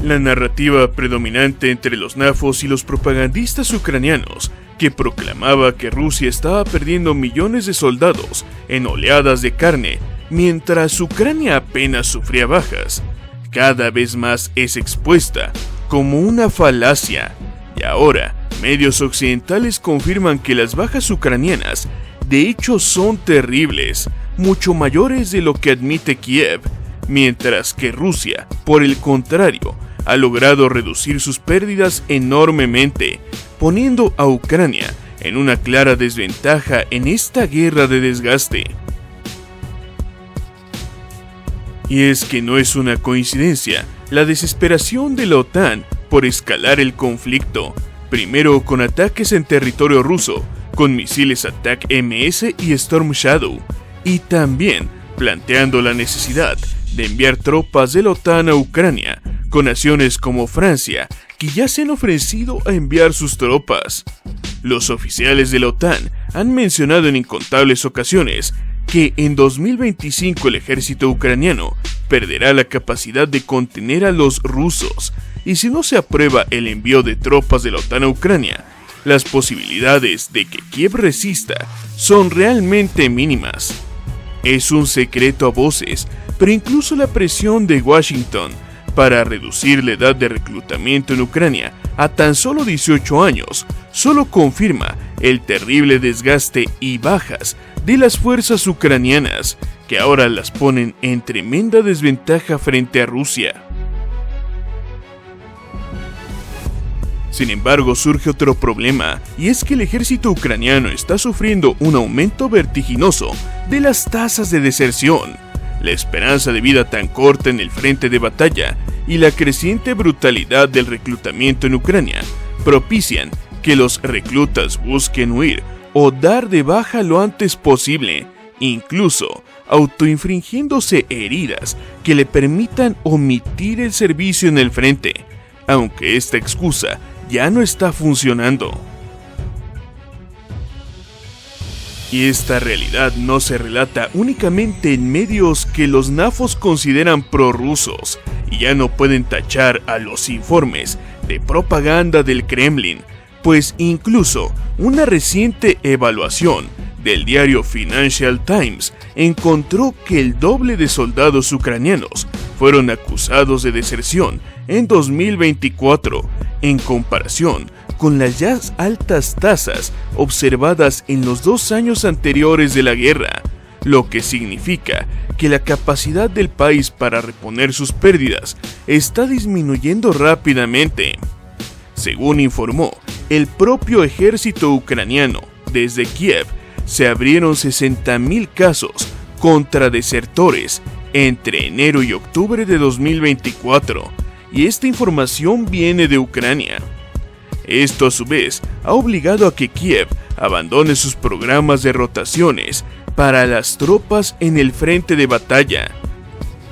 La narrativa predominante entre los nafos y los propagandistas ucranianos, que proclamaba que Rusia estaba perdiendo millones de soldados en oleadas de carne, mientras Ucrania apenas sufría bajas, cada vez más es expuesta como una falacia, y ahora medios occidentales confirman que las bajas ucranianas de hecho son terribles, mucho mayores de lo que admite Kiev, mientras que Rusia, por el contrario, ha logrado reducir sus pérdidas enormemente, poniendo a Ucrania en una clara desventaja en esta guerra de desgaste. Y es que no es una coincidencia la desesperación de la OTAN por escalar el conflicto, primero con ataques en territorio ruso, con misiles ATACMS y Storm Shadow, y también planteando la necesidad de enviar tropas de la OTAN a Ucrania, con naciones como Francia, que ya se han ofrecido a enviar sus tropas. Los oficiales de la OTAN han mencionado en incontables ocasiones que en 2025 el ejército ucraniano perderá la capacidad de contener a los rusos, y si no se aprueba el envío de tropas de la OTAN a Ucrania, las posibilidades de que Kiev resista son realmente mínimas. Es un secreto a voces, pero incluso la presión de Washington para reducir la edad de reclutamiento en Ucrania a tan solo 18 años solo confirma el terrible desgaste y bajas de las fuerzas ucranianas, que ahora las ponen en tremenda desventaja frente a Rusia. Sin embargo, surge otro problema, y es que el ejército ucraniano está sufriendo un aumento vertiginoso de las tasas de deserción. La esperanza de vida tan corta en el frente de batalla y la creciente brutalidad del reclutamiento en Ucrania propician que los reclutas busquen huir o dar de baja lo antes posible, incluso autoinfringiéndose heridas que le permitan omitir el servicio en el frente, aunque esta excusa ya no está funcionando. Y esta realidad no se relata únicamente en medios que los nafos consideran prorrusos y ya no pueden tachar a los informes de propaganda del Kremlin, pues incluso una reciente evaluación del diario Financial Times encontró que el doble de soldados ucranianos fueron acusados de deserción en 2024, en comparación con las ya altas tasas observadas en los 2 años anteriores de la guerra, lo que significa que la capacidad del país para reponer sus pérdidas está disminuyendo rápidamente. Según informó el propio ejército ucraniano, desde Kiev se abrieron 60.000 casos contra desertores entre enero y octubre de 2024, y esta información viene de Ucrania. Esto a su vez ha obligado a que Kiev abandone sus programas de rotaciones para las tropas en el frente de batalla.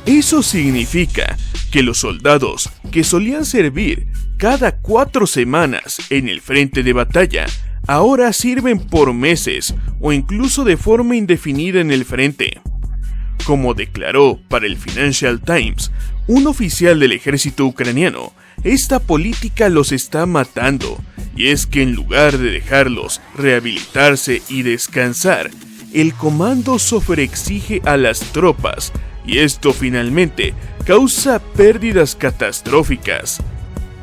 Eso significa que los soldados que solían servir cada 4 semanas en el frente de batalla ahora sirven por meses o incluso de forma indefinida en el frente. Como declaró para el Financial Times un oficial del ejército ucraniano, esta política los está matando, y es que en lugar de dejarlos rehabilitarse y descansar, el comando sobreexige a las tropas, y esto finalmente causa pérdidas catastróficas.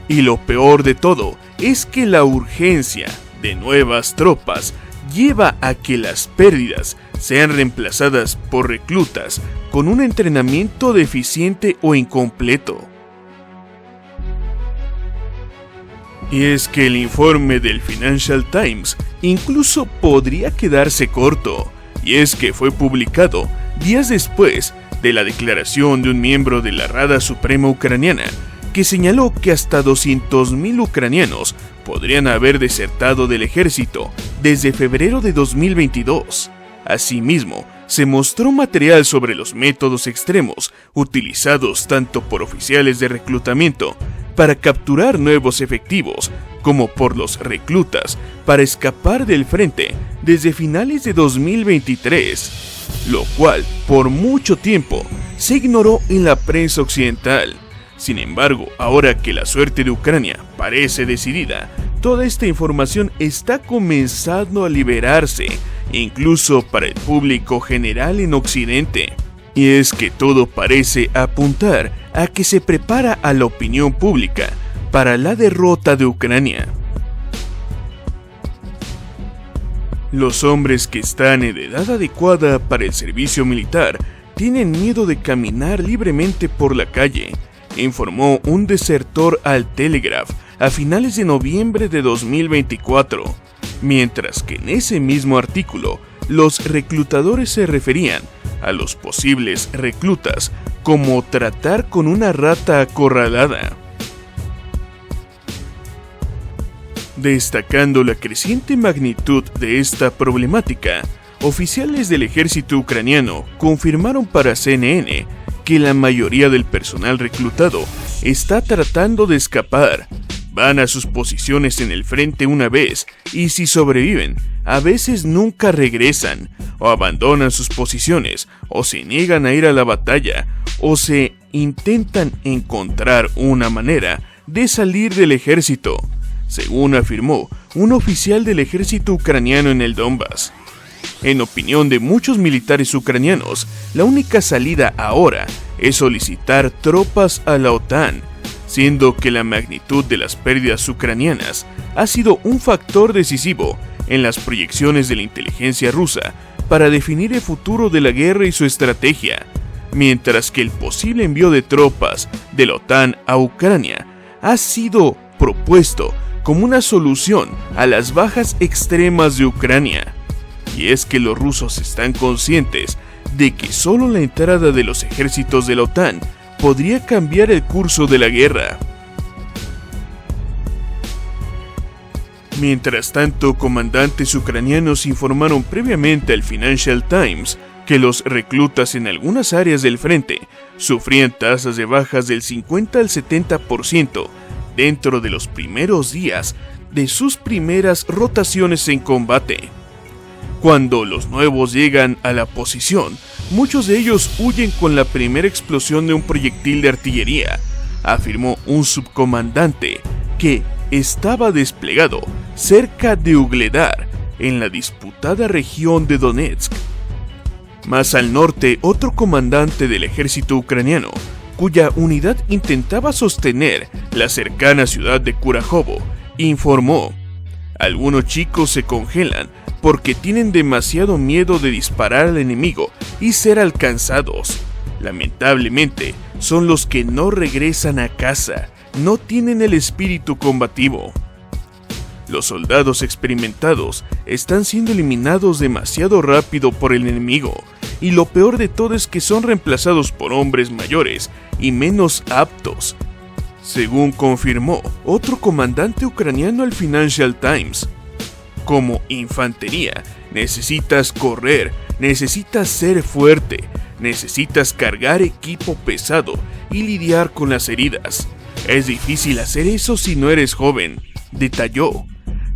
Y lo peor de todo es que la urgencia de nuevas tropas lleva a que las pérdidas sean reemplazadas por reclutas con un entrenamiento deficiente o incompleto. Y es que el informe del Financial Times incluso podría quedarse corto, y es que fue publicado días después de la declaración de un miembro de la Rada Suprema ucraniana, que señaló que hasta 200.000 ucranianos podrían haber desertado del ejército desde febrero de 2022. Asimismo, se mostró material sobre los métodos extremos utilizados tanto por oficiales de reclutamiento para capturar nuevos efectivos, como por los reclutas para escapar del frente desde finales de 2023, lo cual por mucho tiempo se ignoró en la prensa occidental. Sin embargo, ahora que la suerte de Ucrania parece decidida, toda esta información está comenzando a liberarse, incluso para el público general en Occidente. Y es que todo parece apuntar a que se prepara a la opinión pública para la derrota de Ucrania. Los hombres que están en edad adecuada para el servicio militar tienen miedo de caminar libremente por la calle, informó un desertor al Telegraph a finales de noviembre de 2024, mientras que en ese mismo artículo los reclutadores se referían a los posibles reclutas como tratar con una rata acorralada. Destacando la creciente magnitud de esta problemática, oficiales del ejército ucraniano confirmaron para CNN que la mayoría del personal reclutado está tratando de escapar. Van a sus posiciones en el frente una vez y si sobreviven, a veces nunca regresan, o abandonan sus posiciones, o se niegan a ir a la batalla, o se intentan encontrar una manera de salir del ejército, según afirmó un oficial del ejército ucraniano en el Donbass. En opinión de muchos militares ucranianos, la única salida ahora es solicitar tropas a la OTAN, siendo que la magnitud de las pérdidas ucranianas ha sido un factor decisivo en las proyecciones de la inteligencia rusa para definir el futuro de la guerra y su estrategia, mientras que el posible envío de tropas de la OTAN a Ucrania ha sido propuesto como una solución a las bajas extremas de Ucrania. Y es que los rusos están conscientes de que solo la entrada de los ejércitos de la OTAN podría cambiar el curso de la guerra. Mientras tanto, comandantes ucranianos informaron previamente al Financial Times que los reclutas en algunas áreas del frente sufrían tasas de bajas del 50 al 70% dentro de los primeros días de sus primeras rotaciones en combate. Cuando los nuevos llegan a la posición, muchos de ellos huyen con la primera explosión de un proyectil de artillería, afirmó un subcomandante que estaba desplegado cerca de Ugledar, en la disputada región de Donetsk. Más al norte, otro comandante del ejército ucraniano, cuya unidad intentaba sostener la cercana ciudad de Kurajovo, informó: algunos chicos se congelan porque tienen demasiado miedo de disparar al enemigo y ser alcanzados. Lamentablemente, son los que no regresan a casa, no tienen el espíritu combativo. Los soldados experimentados están siendo eliminados demasiado rápido por el enemigo, y lo peor de todo es que son reemplazados por hombres mayores y menos aptos, según confirmó otro comandante ucraniano al Financial Times. Como infantería, necesitas correr, necesitas ser fuerte, necesitas cargar equipo pesado y lidiar con las heridas. Es difícil hacer eso si no eres joven, detalló.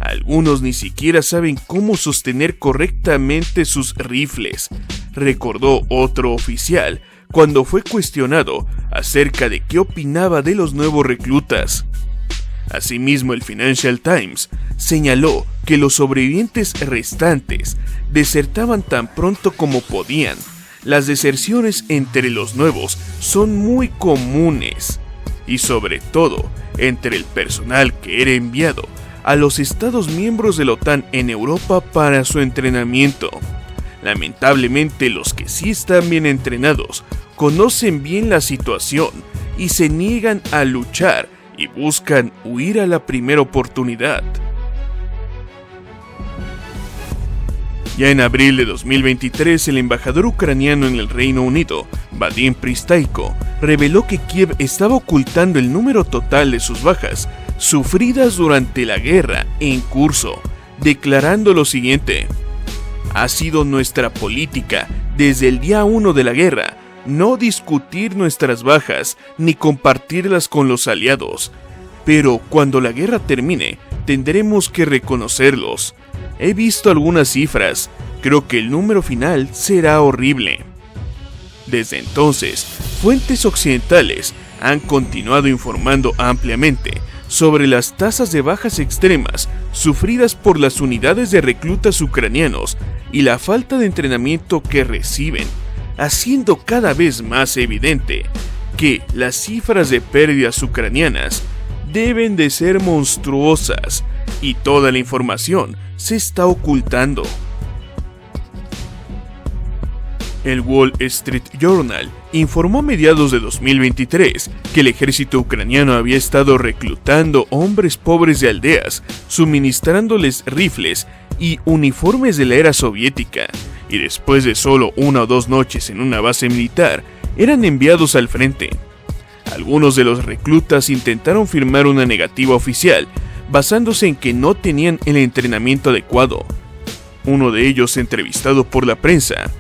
Algunos ni siquiera saben cómo sostener correctamente sus rifles, recordó otro oficial cuando fue cuestionado acerca de qué opinaba de los nuevos reclutas. Asimismo, el Financial Times señaló que los sobrevivientes restantes desertaban tan pronto como podían. Las deserciones entre los nuevos son muy comunes, y sobre todo entre el personal que era enviado a los Estados miembros de la OTAN en Europa para su entrenamiento. Lamentablemente, los que sí están bien entrenados conocen bien la situación y se niegan a luchar y buscan huir a la primera oportunidad. Ya en abril de 2023, el embajador ucraniano en el Reino Unido, Vadim Pristaiko, reveló que Kiev estaba ocultando el número total de sus bajas sufridas durante la guerra en curso, declarando lo siguiente: ha sido nuestra política desde el día 1 de la guerra no discutir nuestras bajas ni compartirlas con los aliados, pero cuando la guerra termine tendremos que reconocerlos. He visto algunas cifras, creo que el número final será horrible. Desde entonces, fuentes occidentales han continuado informando ampliamente sobre las tasas de bajas extremas sufridas por las unidades de reclutas ucranianos y la falta de entrenamiento que reciben, haciendo cada vez más evidente que las cifras de pérdidas ucranianas deben de ser monstruosas y toda la información se está ocultando. El Wall Street Journal informó a mediados de 2023 que el ejército ucraniano había estado reclutando hombres pobres de aldeas, suministrándoles rifles y uniformes de la era soviética, y después de solo 1 o 2 noches en una base militar, eran enviados al frente. Algunos de los reclutas intentaron firmar una negativa oficial, basándose en que no tenían el entrenamiento adecuado. Uno de ellos, entrevistado por la prensa,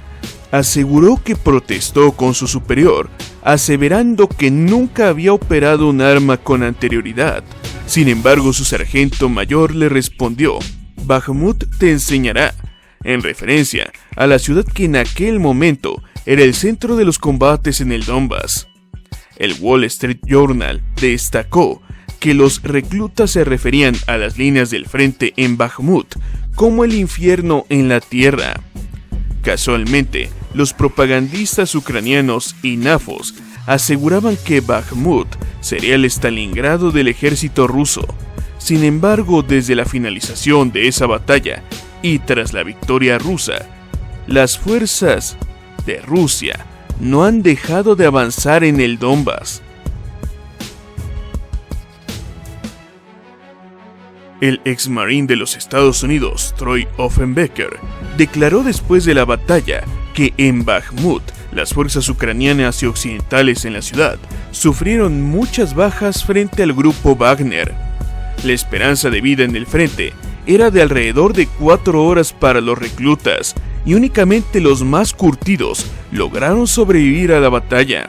aseguró que protestó con su superior, aseverando que nunca había operado un arma con anterioridad. Sin embargo, su sargento mayor le respondió: "Bakhmut te enseñará", en referencia a la ciudad que en aquel momento era el centro de los combates en el Donbass. El Wall Street Journal destacó que los reclutas se referían a las líneas del frente en Bakhmut como el infierno en la tierra. Casualmente, los propagandistas ucranianos y nafos aseguraban que Bakhmut sería el Stalingrado del ejército ruso. Sin embargo, desde la finalización de esa batalla y tras la victoria rusa, las fuerzas de Rusia no han dejado de avanzar en el Donbass. El ex-marín de los Estados Unidos, Troy Offenbecker, declaró después de la batalla que en Bakhmut las fuerzas ucranianas y occidentales en la ciudad sufrieron muchas bajas frente al grupo Wagner. La esperanza de vida en el frente era de alrededor de 4 horas para los reclutas y únicamente los más curtidos lograron sobrevivir a la batalla.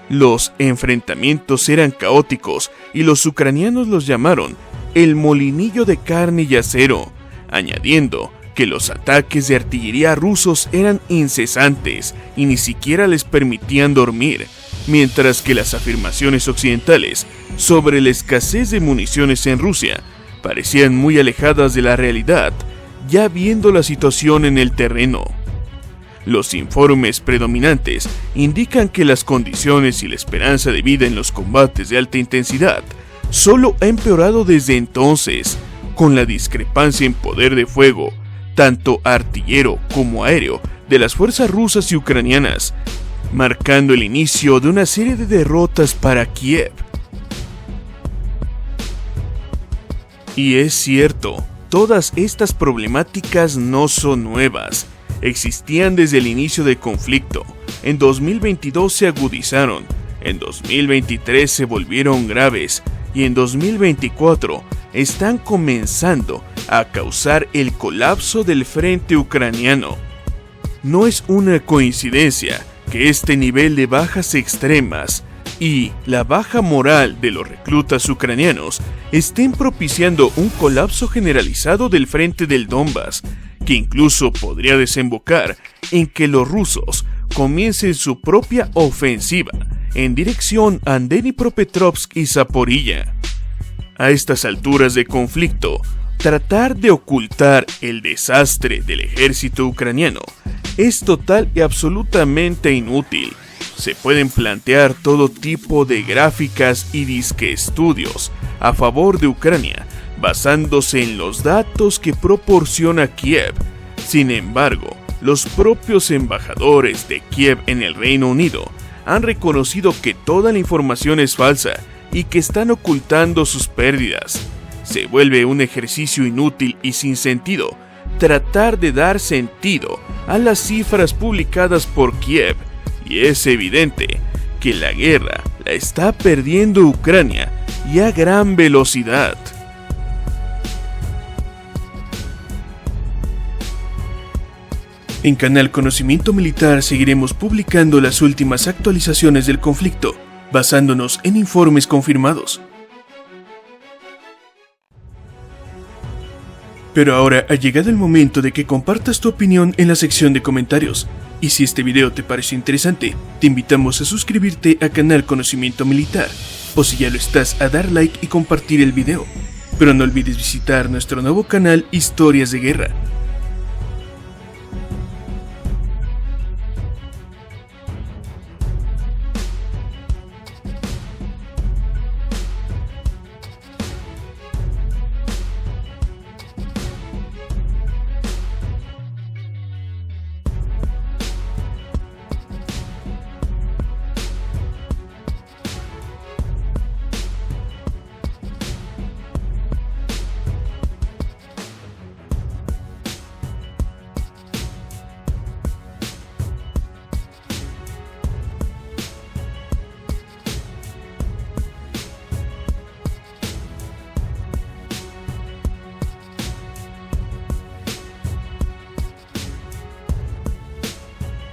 Los enfrentamientos eran caóticos y los ucranianos los llamaron el molinillo de carne y acero, añadiendo que los ataques de artillería rusos eran incesantes y ni siquiera les permitían dormir, mientras que las afirmaciones occidentales sobre la escasez de municiones en Rusia parecían muy alejadas de la realidad, ya viendo la situación en el terreno. Los informes predominantes indican que las condiciones y la esperanza de vida en los combates de alta intensidad solo ha empeorado desde entonces, con la discrepancia en poder de fuego, tanto artillero como aéreo, de las fuerzas rusas y ucranianas, marcando el inicio de una serie de derrotas para Kiev. Y es cierto, todas estas problemáticas no son nuevas, existían desde el inicio del conflicto. En 2022 se agudizaron, en 2023 se volvieron graves, y en 2024 están comenzando a causar el colapso del frente ucraniano. No es una coincidencia que este nivel de bajas extremas y la baja moral de los reclutas ucranianos estén propiciando un colapso generalizado del frente del Donbass, que incluso podría desembocar en que los rusos comiencen su propia ofensiva en dirección a Dnipropetrovsk y Zaporilla. A estas alturas de conflicto, tratar de ocultar el desastre del ejército ucraniano es total y absolutamente inútil. Se pueden plantear todo tipo de gráficas y disque estudios a favor de Ucrania, basándose en los datos que proporciona Kiev. Sin embargo, los propios embajadores de Kiev en el Reino Unido han reconocido que toda la información es falsa y que están ocultando sus pérdidas. Se vuelve un ejercicio inútil y sin sentido tratar de dar sentido a las cifras publicadas por Kiev, y es evidente que la guerra la está perdiendo Ucrania y a gran velocidad. En Canal Conocimiento Militar seguiremos publicando las últimas actualizaciones del conflicto, basándonos en informes confirmados. Pero ahora ha llegado el momento de que compartas tu opinión en la sección de comentarios. Y si este video te pareció interesante, te invitamos a suscribirte a Canal Conocimiento Militar, o si ya lo estás, a dar like y compartir el video. Pero no olvides visitar nuestro nuevo canal Historias de Guerra,